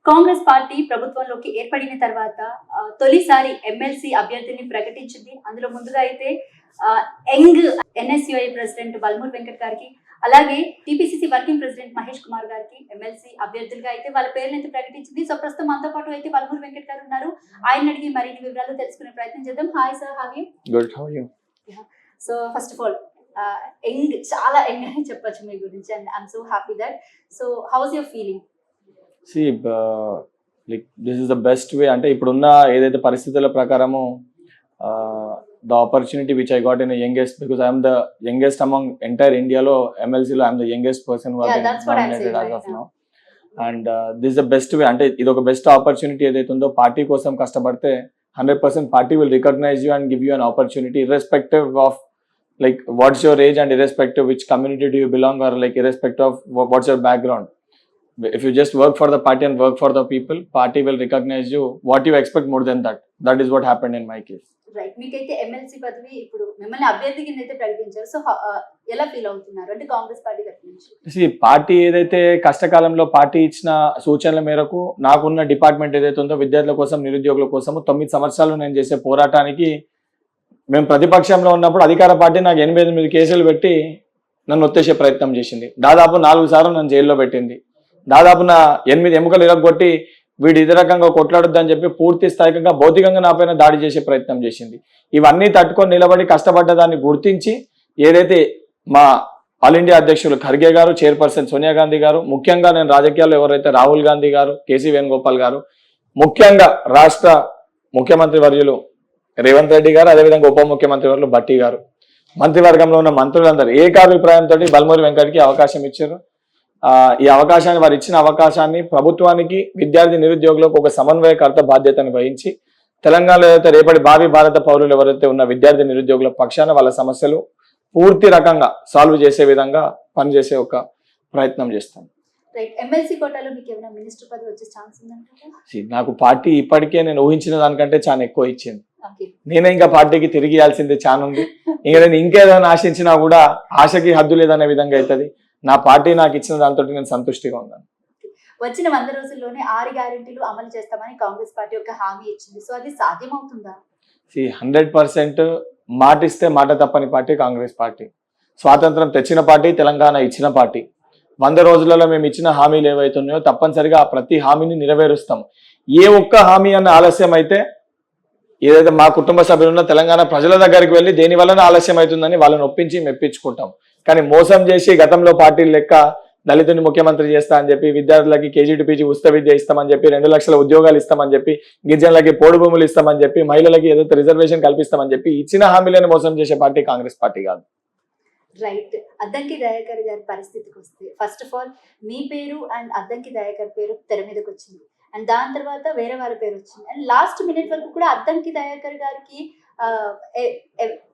Congress party ప్రభుత్వంలోకి ఏర్పడిన తర్వాత తొలిసారి ఎమ్మెల్సీ అభ్యర్థిని ప్రకటించింది. అందులో ముందుగా అయితే young NSUI president Balmoor Venkat గారికి, అలాగే TPCC working president Mahesh Kumar గారికి ఎమ్మెల్సీ అభ్యర్థులుగా అయితే వాళ్ళ పేర్లు అయితే ప్రకటించింది. సో ప్రస్తుతం మనతో పాటు అయితే బల్మూర్ వెంకట్ గారు ఉన్నారు. ఆయన అడిగి మరిన్ని వివరాలు తెలుసుకునే ప్రయత్నం చేద్దాం. Hi sir, how are you? Good, how are you? So first of all young, చాలా యంగ్ అని చెప్పొచ్చు మీ గురించి, and I'm so happy that. సో how is your feeling? See, like this is the best way. అంటే ఇప్పుడున్న ఏదైతే పరిస్థితుల ప్రకారము the opportunity which I got in the youngest, because I am the youngest among entire India lo MLC lo I am the youngest person who has been nominated as of now. And this is the best way. అంటే ఇది ఒక best opportunity ఏదైతే ఉందో, party కోసం కష్టపడితే 100% party will recognize you and give you an opportunity irrespective of like what's your age and irrespective which community do you belong, or like irrespective of what's your background. If you just work for the party and work for the people, party will recognize you. What you expect more than that? That is what happened in my case. Right, మీకైతే MLC పదవి ఇప్పుడు మిమ్మల్ని అభ్యర్థి కింద అయితే ప్రకటించారు. So ఎలా feel అవుతున్నారు అంటే కాంగ్రెస్ పార్టీ తరఫు నుంచి? పార్టీ ఏదైతే కష్టకాలంలో పార్టీ ఇచ్చిన సూచనల మేరకు నాకున్న డిపార్ట్మెంట్ ఏదైతే ఉందో, విద్యార్థుల కోసం, నిరుద్యోగుల కోసం 9 సంవత్సరాలు నేను చేసే పోరాటానికి, మేము ప్రతిపక్షంలో ఉన్నప్పుడు అధికార పార్టీ నాకు 88 కేసులు పెట్టి నన్ను ఒత్తేసే ప్రయత్నం చేసింది. దాదాపు 4 సార్లు నన్ను జైల్లో పెట్టింది. దాదాపు నా 8 ఎముకలు ఇరగొట్టి వీడు ఇదే రకంగా కొట్లాడొద్దని చెప్పి పూర్తి స్థాయికంగా భౌతికంగా నా పైన దాడి చేసే ప్రయత్నం చేసింది. ఇవన్నీ తట్టుకొని నిలబడి కష్టపడ్డదాన్ని గుర్తించి, ఏదైతే మా ఆల్ ఇండియా అధ్యక్షులు ఖర్గే గారు, చైర్పర్సన్ సోనియా గాంధీ గారు, ముఖ్యంగా నేను రాజకీయాల్లో ఎవరైతే రాహుల్ గాంధీ గారు, కేసీ వేణుగోపాల్ గారు, ముఖ్యంగా రాష్ట్ర ముఖ్యమంత్రి వర్యులు రేవంత్ రెడ్డి గారు, అదేవిధంగా ఉప ముఖ్యమంత్రి వర్యులు భట్టి గారు, మంత్రివర్గంలో ఉన్న మంత్రులందరూ ఏకాభిప్రాయంతో బల్మూర్ వెంకట్కి అవకాశం ఇచ్చారు. ఈ అవకాశాన్ని, వారు ఇచ్చిన అవకాశాన్ని ప్రభుత్వానికి, విద్యార్థి నిరుద్యోగులకు ఒక సమన్వయకర్త బాధ్యతను వహించి, తెలంగాణలో ఏదైతే రేపటి భావి భారత పౌరులు ఎవరైతే ఉన్న విద్యార్థి నిరుద్యోగుల పక్షాన వాళ్ళ సమస్యలు పూర్తి రకంగా సాల్వ్ చేసే విధంగా పనిచేసే ఒక ప్రయత్నం చేస్తాం. నాకు పార్టీ ఇప్పటికే నేను ఊహించిన దానికంటే చాలా ఎక్కువ ఇచ్చింది. నేనే ఇంకా పార్టీకి తిరిగి ఇవ్వాల్సింది చాలా ఉంది. ఇంకా నేను ఇంకేదైనా ఆశించినా కూడా ఆశకి హద్దు లేదనే విధంగా అవుతుంది. నా పార్టీ నాకు ఇచ్చిన దాంతో నేను సంతృష్టిగా ఉన్నాను. వచ్చిన 100 రోజుల్లోనే 6 గ్యారెంటీలు అమలు చేస్తామని కాంగ్రెస్ పార్టీ ఒక హామీ ఇచ్చింది. సో అది సాధ్యమవుతుందా? 100% మాట ఇస్తే మాట తప్పని పార్టీ కాంగ్రెస్ పార్టీ. స్వాతంత్రం తెచ్చిన పార్టీ, తెలంగాణ ఇచ్చిన పార్టీ. 100 రోజులలో మేము ఇచ్చిన హామీలు ఏవైతున్నాయో తప్పనిసరిగా ప్రతి హామీని నెరవేరుస్తాం. ఏ ఒక్క హామీ అన్న ఆలస్యం అయితే, ఏదైతే మా కుటుంబ సభ్యులున్న తెలంగాణ ప్రజల దగ్గరికి వెళ్ళి దేని వలన ఆలస్యం అవుతుందని వాళ్ళని ఒప్పించి మెప్పించుకుంటాం. కానీ మోసం చేసి గతంలో పార్టీలు లెక్క దళితుని ముఖ్యమంత్రి చేస్తా అని చెప్పి, విద్యార్థులకి కేజీ టు పీజీ ఉచిత విద్య ఇస్తామని చెప్పి, 2 లక్షల ఉద్యోగాలు ఇస్తామని చెప్పి, గిరిజనులకి పోడు భూములు ఇస్తామని చెప్పి, మహిళలకి ఏదైతే రిజర్వేషన్ కల్పిస్తామని చెప్పి ఇచ్చిన హామీలను మోసం చేసే పార్టీ కాంగ్రెస్ పార్టీ కాదు. రైట్, అద్దంకి దయాకర్ గారి పరిస్థితికి వస్తే, ఫస్ట్ ఆఫ్ ఆల్ మీ పేరు అండ్ అద్దంకి దయాకర్ పేరు తెర మీదకి వచ్చింది, అండ్ దాని తర్వాత వేరే వాళ్ళ పేరు వచ్చింది, అండ్ లాస్ట్ మినిట్ వరకు కూడా అద్దంకి దయాకర్ గారికి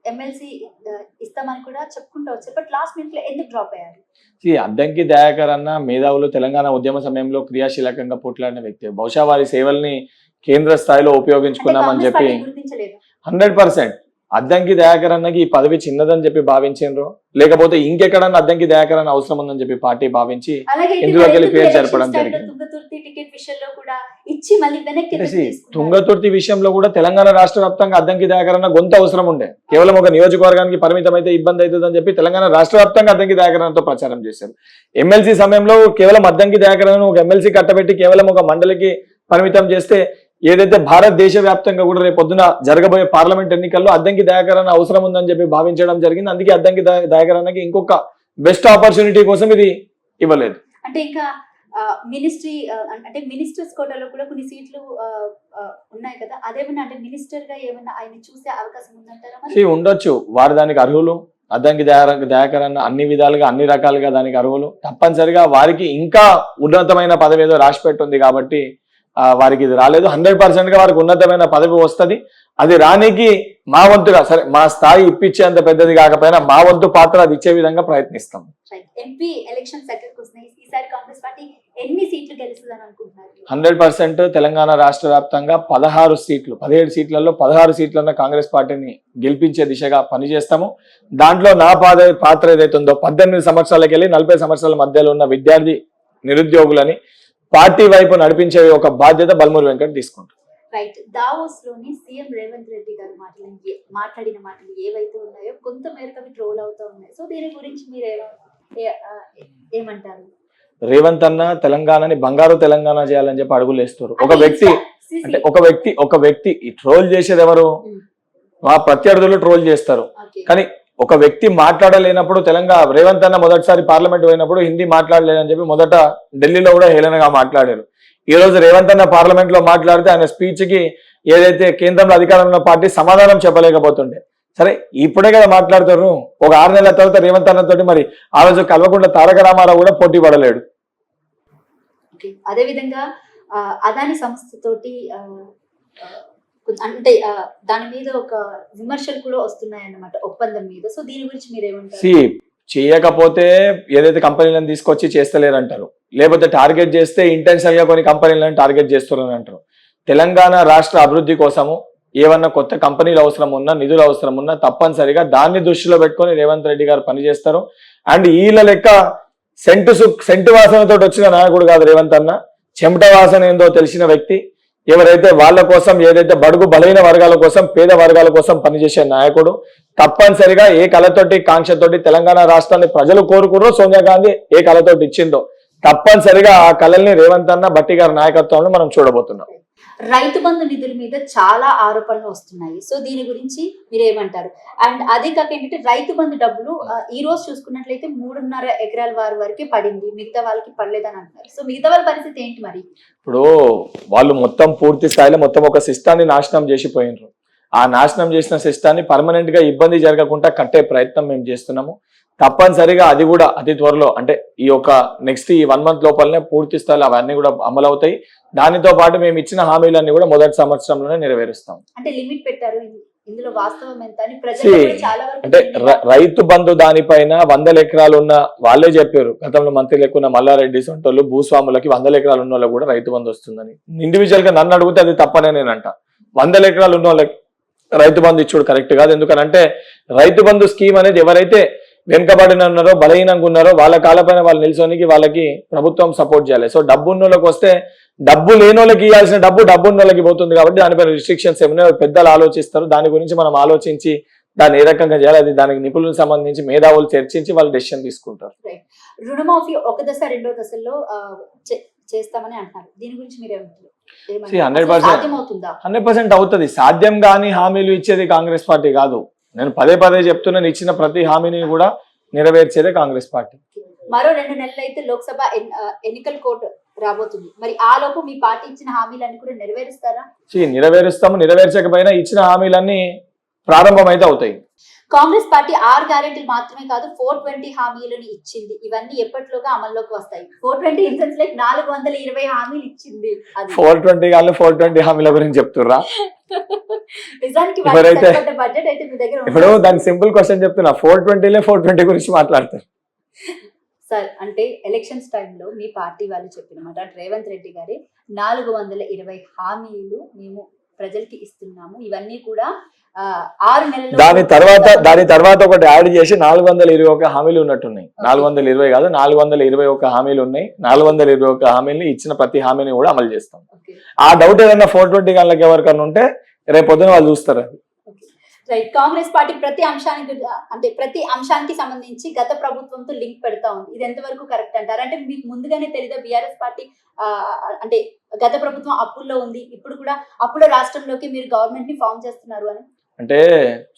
ఎమ్మెల్సీ ఇస్తామని కూడా చెప్పుకుంటూ వచ్చారు. బట్ లాస్ట్ మినిట్ లో ఎందుకు డ్రాప్ అయ్యారు? అద్దంకి దయాకర్ అన్న మేధావులు, తెలంగాణ ఉద్యమ సమయంలో క్రియాశీలకంగా పోట్లాడిన వ్యక్తి. బహుశా వారి సేవల్ని కేంద్ర స్థాయిలో ఉపయోగించుకున్నామని చెప్పి 100% అద్దంకి దయాకర్ అన్నకి ఈ పదవి చిన్నదని చెప్పి భావించారు, లేకపోతే ఇంకెక్కడన్నా అద్దంకి దయాకర్ అన్న అవసరం ఉందని చెప్పి పార్టీ భావించి ఇందులోకి వెళ్ళి పేరు జరపడం జరిగింది. తుంగతుర్తి విషయంలో కూడా తెలంగాణ రాష్ట్ర వ్యాప్తంగా అద్దంకి దయాకర్ అన్న గొంత అవసరం ఉండే. కేవలం ఒక నియోజకవర్గానికి పరిమితం అయితే ఇబ్బంది అవుతుందని చెప్పి తెలంగాణ రాష్ట్ర వ్యాప్తంగా అద్దంకి దయాకర్ అన్నతో ప్రచారం చేశారు. ఎమ్మెల్సీ సమయంలో కేవలం అద్దంకి దయాకర్ అన్న ఒక ఎమ్మెల్సీ కట్టబెట్టి కేవలం ఒక మండలికి పరిమితం చేస్తే, ఏదైతే భారతదేశ వ్యాప్తంగా కూడా రేపు పొద్దున జరగబోయే పార్లమెంట్ ఎన్నికల్లో అద్దంకి దయాకర్ అన్న అవసరం ఉందని చెప్పి భావించడం జరిగింది. అందుకే అద్దంకి దయాకర్ అన్నకి ఇంకొక బెస్ట్ ఆపర్చునిటీ కోసం ఇది ఇవ్వలేదు. అంటే ఇంకా మినిస్ట్రీ అంటే మినిస్టర్స్ కోటాలో కూడా కొన్ని సీట్లు ఉన్నాయి కదా, అదేమన్నా అంటే మినిస్టర్ గా ఏమన్నా ఆయన చూసే అవకాశం ఉందంటారా? ఉండొచ్చు, వారు దానికి అర్హులు. అద్దంకి దయాకర్ అన్న అన్ని విధాలుగా, అన్ని రకాలుగా దానికి అర్హులు. తప్పనిసరిగా వారికి ఇంకా ఉన్నతమైన పదవి ఏదో రాసిపెట్టుంది కాబట్టి వారికి ఇది రాలేదు. 100% గా వారికి ఉన్నతమైన పదవి వస్తుంది. అది రానికి మా వంతుగా, సరే మా స్థాయి ఇప్పించేంత పెద్దది కాకపోయినా మా వంతు పాత్ర అది ఇచ్చే విధంగా ప్రయత్నిస్తాం. ఎంపీ ఎలక్షన్స్ దగ్గరకు వస్తున్నాయి. ఈసారి కాంగ్రెస్ పార్టీ ఎన్ని సీట్లు గెలుస్తుందని అనుకుంటున్నారు? 100% తెలంగాణ రాష్ట్ర వ్యాప్తంగా 16 సీట్లు, 17 సీట్లలో 16 సీట్లన్న కాంగ్రెస్ పార్టీని గెలిపించే దిశగా పనిచేస్తాము. దాంట్లో నా పాత్ర ఏదైతే ఉందో, 18 సంవత్సరాలకి వెళ్ళి 40 సంవత్సరాల మధ్యలో ఉన్న విద్యార్థి నిరుద్యోగులని పార్టీ వైపు నడిపించే ఒక బాధ్యత బల్మూరి వెంకట్ తీసుకుంటారు. రైట్. దావోస్ లోని సీఎం రేవంత్ రెడ్డి గారు మాట్లాడిన మాటలు ఏవైతే ఉన్నాయో కొంత మేరకు అవి ట్రోల్ అవుతా ఉన్నాయి. సో దీని గురించి మీరు ఏమంటారు? రేవంత్ అన్న తెలంగాణని బంగారు తెలంగాణ చేయాలని చెప్పి అడుగులు వేస్తారు. ఒక వ్యక్తి ఈ ట్రోల్ చేసేది ఎవరు? మా ప్రత్యర్థులు ట్రోల్ చేస్తారు. కానీ ఒక వ్యక్తి మాట్లాడలేనప్పుడు రేవంత్ అన్న మొదటిసారి పార్లమెంట్ పోయినప్పుడు హిందీ మాట్లాడలేదని చెప్పి మొదట ఢిల్లీలో కూడా హేళనగా మాట్లాడారు. ఈ రోజు రేవంత్ అన్న పార్లమెంట్ లో మాట్లాడితే ఆయన స్పీచ్ కి ఏదైతే కేంద్రంలో అధికారంలో పార్టీ సమాధానం చెప్పలేకపోతుండే. సరే ఇప్పుడే కదా మాట్లాడుతారు. ఒక 6 నెలల తర్వాత రేవంత్ అన్న తోటి మరి ఆ రోజు కల్వకుంట్ల తారక రామారావు కూడా పోటీ పడలేడు. అదే విధంగా అదాని సంస్థతోటి అంటే దాని మీద ఒక విమర్శలు కూడా వస్తున్నాయి అన్నమాట, ఒప్పందం మీద. సో దీని గురించి మీరేమంటారు? చేయకపోతే ఏదైతే కంపెనీలను తీసుకొచ్చి చేస్తలేరంటారు, లేకపోతే టార్గెట్ చేస్తే ఇంటెన్షన్ గా కొన్ని కంపెనీలను టార్గెట్ చేస్తున్నారని అంటారు. తెలంగాణ రాష్ట్ర అభివృద్ధి కోసము ఏమన్నా కొత్త కంపెనీలు అవసరం ఉన్నా, నిధులు అవసరం ఉన్నా తప్పనిసరిగా దాన్ని దృష్టిలో పెట్టుకొని రేవంత్ రెడ్డి గారు పనిచేస్తారు. అండ్ వీళ్ళ లెక్క సెంటు వాసనతో వచ్చిన నాయకుడు కాదు రేవంత్ అన్న. చెమట వాసన ఏందో తెలిసిన వ్యక్తి. ఎవరైతే వాళ్ళ కోసం, ఏదైతే బడుగు బలైన వర్గాల కోసం, పేద వర్గాల కోసం పనిచేసే నాయకుడు. తప్పనిసరిగా ఏ కళతోటి కాంక్షతోటి తెలంగాణ రాష్ట్రాన్ని ప్రజలు కోరుకున్నారో, సోనియా గాంధీ ఏ కళతోటి ఇచ్చిందో తప్పనిసరిగా ఆ కళల్ని రేవంత్ అన్న, భట్టి గారి నాయకత్వంలో మనం చూడబోతున్నాం. రైతు బంధు నిధుల మీద చాలా ఆరోపణలు వస్తున్నాయి. సో దీని గురించి మీరేమంటారు? అండ్ అదే కాక ఏంటంటే రైతు బంధు డబ్బులు ఈ రోజు చూసుకున్నట్లయితే 3.5 ఎకరాల వారి వరకే పడింది, మిగతా వాళ్ళకి పడలేదని అంటున్నారు. సో మిగతా వాళ్ళ పరిస్థితి ఏంటి మరి? ఇప్పుడు వాళ్ళు మొత్తం పూర్తి స్థాయిలో మొత్తం ఒక సిస్టాన్ని నాశనం చేసిపోయినారు. ఆ నాశనం చేసిన సిస్టాన్ని పర్మనెంట్ గా ఇబ్బంది జరగకుండా కట్టే ప్రయత్నం మేము చేస్తున్నాము. తప్పనిసరిగా అది కూడా అతి త్వరలో, అంటే ఈ యొక్క నెక్స్ట్ ఈ 1 month లోపలనే పూర్తి స్థాయిలో అవన్నీ కూడా అమలు అవుతాయి. దానితో పాటు మేము ఇచ్చిన హామీలన్నీ కూడా మొదటి సంవత్సరంలోనే నెరవేరుస్తాం. అంటే లిమిట్ పెట్టారు, ఇందులో వాస్తవం ఎంత అని ప్రజలు చాలా వరకు అంటే రైతు బంధు దానిపైన 100 ఎకరాలు ఉన్న వాళ్ళే చెప్పారు. గతంలో మంత్రి లెక్కున్న మల్లారెడ్డి సొంటోళ్ళు భూస్వాములకి 100 ఎకరాలు ఉన్న వాళ్ళకి కూడా రైతు బంధు వస్తుందని. ఇండివిజువల్ గా నన్ను అడిగితే అది తప్పనే నేనంట. 100 ఎకరాలు ఉన్న వాళ్ళకి రైతు బంధు ఇచ్చుడు కరెక్ట్ కాదు. ఎందుకనంటే రైతు బంధు స్కీమ్ అనేది ఎవరైతే వెనుకబడిన ఉన్నారో, బలహీనంగా ఉన్నారో వాళ్ళ కాళ్ళపైన వాళ్ళు నిల్చోనికి వాళ్ళకి ప్రభుత్వం సపోర్ట్ చేయాలి. సో డబ్బు ఉన్న వాళ్ళకి వస్తే డబ్బు లేని వాళ్ళకి ఇవ్వాల్సిన డబ్బు ఉన్న వాళ్ళకి పోతుంది. కాబట్టి దానిపైన రిస్ట్రిక్షన్స్ ఏమైనా పెద్దలు ఆలోచిస్తారు. దాని గురించి మనం ఆలోచించి దాన్ని ఏ రకంగా చేయాలి, అది దానికి నిపుణులకు సంబంధించి మేధావులు చర్చించి వాళ్ళు డెసిషన్ తీసుకుంటారు. రుణమాఫీ ఒక దశ, రెండో దశల్లో చేస్తామని అంటున్నారు. దీని గురించి మీరేమంటారు? 100% అవుతుంది. సాధ్యం కాని హామీలు ఇచ్చేది కాంగ్రెస్ పార్టీ కాదు. నేను పదే చెప్తున్నాను, ఇచ్చిన ప్రతి హామీని కూడా నెరవేర్చేదే కాంగ్రెస్ పార్టీ. మరో 2 నెలలు అయితే లోక్సభ ఎన్నికల కోడ్ రాబోతుంది. మరి ఆ లోపు మీ పార్టీ ఇచ్చిన హామీలన్నీ కూడా నెరవేరుస్తారా? నెరవేరుస్తాము. నెరవేర్చకపోయినా ఇచ్చిన హామీలన్నీ ప్రారంభమైతే అవుతాయి. కాంగ్రెస్ పార్టీ 6 గ్యారెంటీలు మాత్రమే కాదు 420 హామీలను ఇచ్చింది. ఇవన్నీ ఎప్పటిలోగా అమల్లోకి వస్తాయి? 420 ఇన్సెన్స్ లైక్ 420 హామీలు ఇచ్చింది. 420 కాదు, 420 హామీల గురించి చెప్తుర్రా? నిజానికి బడ్జెట్ అయితే మీ దగ్గర ఇప్పుడు దాని సింపుల్ క్వశ్చన్ చెప్తున్నా, 420 గురించి మాట్లాడతారు సార్. అంటే ఎలక్షన్స్ టైంలో మీ పార్టీ వాళ్ళు చెప్పినమాట, రేవంత్ రెడ్డి గారి 420 హామీలు మేము ప్రజలకి ఇస్తున్నాము, ఇవన్నీ కూడా 6 నెలలు. దాని తర్వాత ఒకటి యాడ్ చేసి 421 హామీలు ఉన్నట్టున్నాయి. 420 కాదు, 421 హామీలు ఉన్నాయి. 421 హామీలు ఇచ్చిన ప్రతి హామీని కూడా అమలు చేస్తాం. ఆ డౌట్ ఏదన్నా 420 గంటలకు ఎవరికన్నా ఉంటే రేపు పొద్దున వాళ్ళు చూస్తారు. రైట్. కాంగ్రెస్ పార్టీ ప్రతి అంశానికి సంబంధించి గత ప్రభుత్వంతో లింక్ పెడతా ఉంది. ఇది ఎంతవరకు కరెక్ట్ అంటారు? అంటే మీకు ముందుగానే తెలీదా బీఆర్ఎస్ పార్టీ అంటే గత ప్రభుత్వం అప్పుల్లో ఉంది, ఇప్పుడు కూడా అప్పుల రాష్ట్రంలోకి మీరు గవర్నమెంట్ ని ఫామ్ చేస్తున్నారు అని? అంటే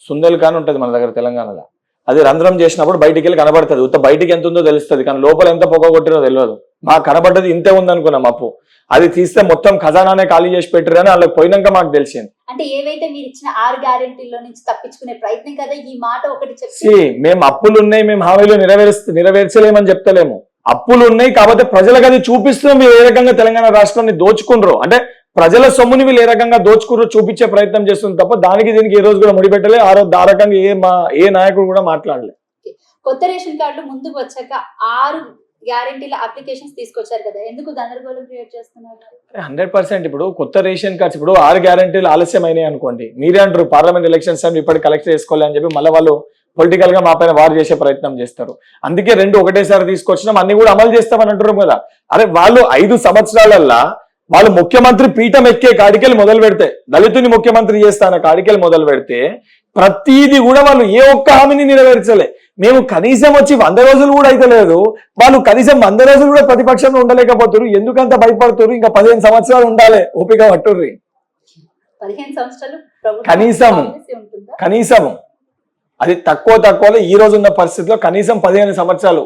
సుందల్ ఖాన్ ఉంటది మన దగ్గర తెలంగాణలో, అది రంధ్రం చేసినప్పుడు బయటికి వెళ్ళి కనబడుతుంది. ఉత్త బయటికి ఎంత ఉందో తెలుస్తుంది, కానీ లోపల ఎంత పొగ కొట్టిరో తెలియదు. మాకు కనబడ్డది ఇంతే ఉంది అనుకున్నాం అప్పు. అది తీస్తే మొత్తం ఖజానానే ఖాళీ చేసి పెట్టారని వాళ్ళకి పోయినాక మాకు తెలిసింది. అంటే ఏవైతే మీరు ఇచ్చిన 6 గ్యారెంటీల్లో నుంచి తప్పించుకునే ప్రయత్నం కదా ఈ మాట ఒకటి చెప్పి. మేము అప్పులు ఉన్నాయి, మేము హామీలు నెరవేర్చలేమని చెప్తలేము. అప్పులు ఉన్నాయి కాబట్టి ప్రజలకు అది చూపిస్తున్నాం. మీరు ఏ రకంగా తెలంగాణ రాష్ట్రాన్ని దోచుకుండ్రో, అంటే ప్రజల సొమ్ముని వీళ్ళు ఏ రకంగా దోచుకుర్రో చూపించే ప్రయత్నం చేస్తుంది తప్ప దానికి దీనికి ఏ రోజు కూడా ముడిపెట్టలే. ఆ రకంగా ఏ నాయకుడు కూడా మాట్లాడలేదు. కొత్త రేషన్ కార్డులు ముందుకు వచ్చాక 6 గ్యారెంటీల అప్లికేషన్స్ తీసుకొచ్చారు కదా, ఎందుకు గందరగోళం క్రియేట్ చేస్తున్నారు? 100% ఇప్పుడు కొత్త రేషన్ కార్డ్స్ ఇప్పుడు 6 గ్యారెంటీలు ఆలస్యం అయినాయి అనుకోండి, మీరే అంటారు పార్లమెంట్ ఎలక్షన్స్ టైం ఇప్పటికి కలెక్ట్ చేసుకోవాలి అని చెప్పి మళ్ళీ వాళ్ళు పొలిటికల్ గా మా పైన వారు చేసే ప్రయత్నం చేస్తారు. అందుకే రెండు ఒకటేసారి తీసుకొచ్చినాం, అన్ని కూడా అమలు చేస్తామని అంటున్నాం కదా. అరే వాళ్ళు 5 సంవత్సరాలల్లా వాళ్ళు ముఖ్యమంత్రి పీఠం ఎక్కే కాడికెళ్ళి మొదలు పెడితే, దళితుని ముఖ్యమంత్రి చేస్తాన కాడికెళ్ళి మొదలు పెడితే ప్రతిదీ కూడా వాళ్ళు ఏ ఒక్క హామీని నెరవేర్చలే. మేము కనీసం వచ్చి 100 రోజులు కూడా అయితే లేదు, వాళ్ళు కనీసం 100 రోజులు కూడా ప్రతిపక్షంలో ఉండలేకపోతున్నారు. ఎందుకంత భయపడుతున్నారు? ఇంకా 15 సంవత్సరాలు ఉండాలి, ఓపిక పట్టుర్రి. 15 సంవత్సరాలు ప్రభుత్వం కనీసము కాంగ్రెసే ఉంటుందా? కనీసము అది తక్కువలో ఈ రోజు ఉన్న పరిస్థితిలో కనీసం 15 సంవత్సరాలు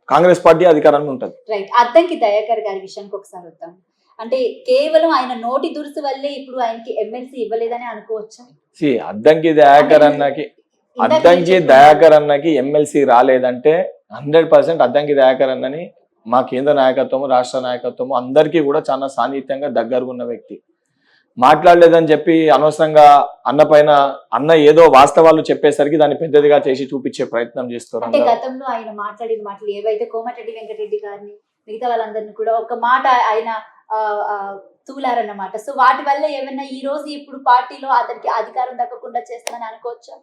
కాంగ్రెస్ పార్టీ అధికారంలో ఉంటుంది. రైట్. అద్దంకి దయాకర్ గారి విషయానికి ఒకసారి వద్దాం. అంటే కేవలం ఆయన నోటి దురుసు వల్లే ఇప్పుడు ఆయనకి ఎమ్మెల్సీ ఇవ్వలేదని అనుకోవచ్చా? అద్దంకి దయాకర్ అన్నకి ఎమ్మెల్సీ రాలేదంటే 100% అద్దంకి దయాకర్ అన్నని మా కేంద్ర నాయకత్వము, రాష్ట్ర నాయకత్వము అందరికీ కూడా చాలా సాన్నిహిత్యంగా దగ్గరగా ఉన్న వ్యక్తి. మాట్లాడలేదని చెప్పి అనవసరంగా అన్న పైన అన్న ఏదో వాస్తవాలు చెప్పేసరికి దాన్ని పెద్దదిగా చేసి చూపించే ప్రయత్నం చేస్తారు. అంటే గతంలో ఆయన మాట్లాడిన మాటలు ఏవైతే కోమటిరెడ్డి వెంకటరెడ్డి గారిని మిగతా వాళ్ళందరినీ కూడా ఒక మాట ఆయన తూలారన్నమాట. సో వాటి వల్ల ఏమైనా ఈ రోజు ఇప్పుడు పార్టీలో అతనికి అధికారం దక్కకుండా చేస్తుందని అనుకోవచ్చా?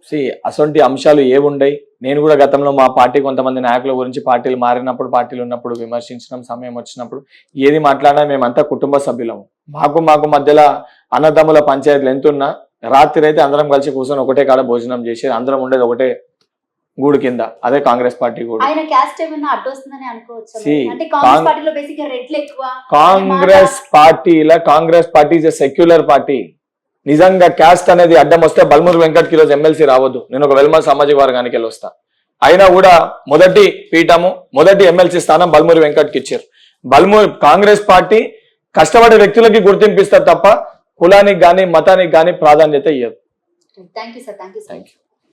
అసొంటి అంశాలు ఏముండయి. నేను కూడా గతంలో మా పార్టీ కొంతమంది నాయకుల గురించి పార్టీలు మారినప్పుడు, పార్టీలు ఉన్నప్పుడు విమర్శించడం, సమయం వచ్చినప్పుడు ఏది మాట్లాడినా మేమంతా కుటుంబ సభ్యులము. మాకు మధ్యలో అన్నదమ్ముల పంచాయతీలు ఎంతున్నా రాత్రి అయితే అందరం కలిసి కూర్చొని ఒకటే కాడ భోజనం చేసి అందరం ఉండేది ఒకటే గూడు కింద, అదే కాంగ్రెస్ పార్టీ కూడా. ఆయన క్యాస్ట్ ఏమైనా అడ్డు వస్తుందని అనుకోవచ్చా? అంటే కాంగ్రెస్ పార్టీలో బేసిక్ గా రెడ్లు ఎక్కువ. Congress party is a secular party. నిజంగా క్యాస్ట్ అనేది అడ్డం వస్తే బల్మూరు వెంకట్కి ఈరోజు ఎమ్మెల్సీ రావద్దు. నేను ఒక వెల్మ సామాజిక వర్గానికి వెళ్ళి వస్తా. అయినా కూడా మొదటి పీఠము, మొదటి ఎమ్మెల్సీ స్థానం బల్మూరు వెంకట్కి ఇచ్చారు. కాంగ్రెస్ పార్టీ కష్టపడే వ్యక్తులకి గుర్తింపిస్తారు తప్ప కులానికి కానీ మతానికి కానీ ప్రాధాన్యత ఇవ్వదు. Thank you sir. Thank you.